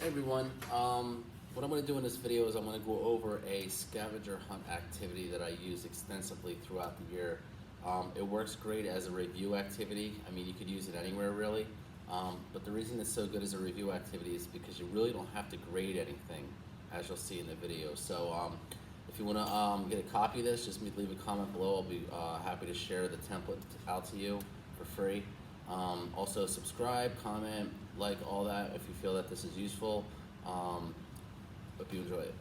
Hey everyone, what I'm going to do in this video is I'm going to go over a scavenger hunt activity that I use extensively throughout the year. It works great as a review activity. I mean, you could use it anywhere really, but the reason it's so good as a review activity is because you really don't have to grade anything, as you'll see in the video. So if you want to get a copy of this, just leave a comment below. I'll be happy to share the template out to you for free. Also subscribe, comment, like, all that if you feel that this is useful. Hope you enjoy it.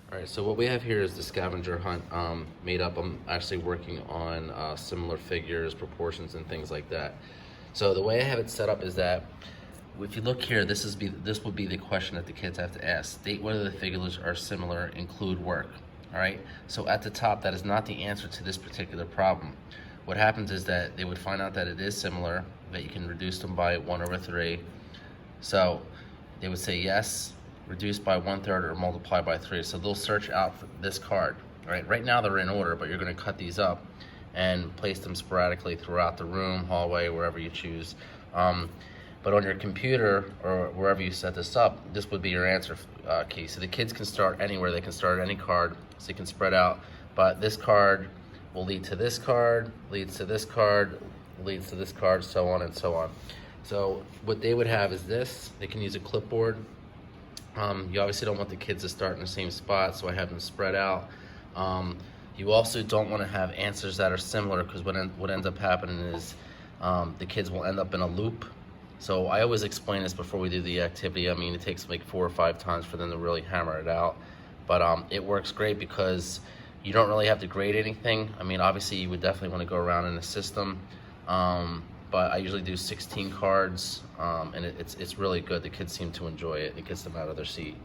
Alright, so what we have here is the scavenger hunt made up. I'm actually working on similar figures, proportions, and things like that. So the way I have it set up is that if you look here, this would be the question that the kids have to ask. State whether the figures are similar, include work. Alright, so at the top, that is not the answer to this particular problem. What happens is that they would find out that it is similar, that you can reduce them by 1/3. So they would say yes, reduce by 1/3, or multiply by 3. So they'll search out for this card. Right now they're in order, but you're going to cut these up and place them sporadically throughout the room, hallway, wherever you choose. But on your computer or wherever you set this up, this would be your answer key. So the kids can start anywhere. They can start at any card, so you can spread out. But this card will lead to this card, leads to this card, leads to this card, so on and so on. So what they would have is this. They can use a clipboard. You obviously don't want the kids to start in the same spot, so I have them spread out. You also don't want to have answers that are similar, because what ends up happening is the kids will end up in a loop. So I always explain this before we do the activity. I mean, it takes like 4 or 5 times for them to really hammer it out. But it works great because you don't really have to grade anything. I mean, obviously you would definitely want to go around in the system. But I usually do 16 cards, and it's really good. The kids seem to enjoy it. It gets them out of their seat.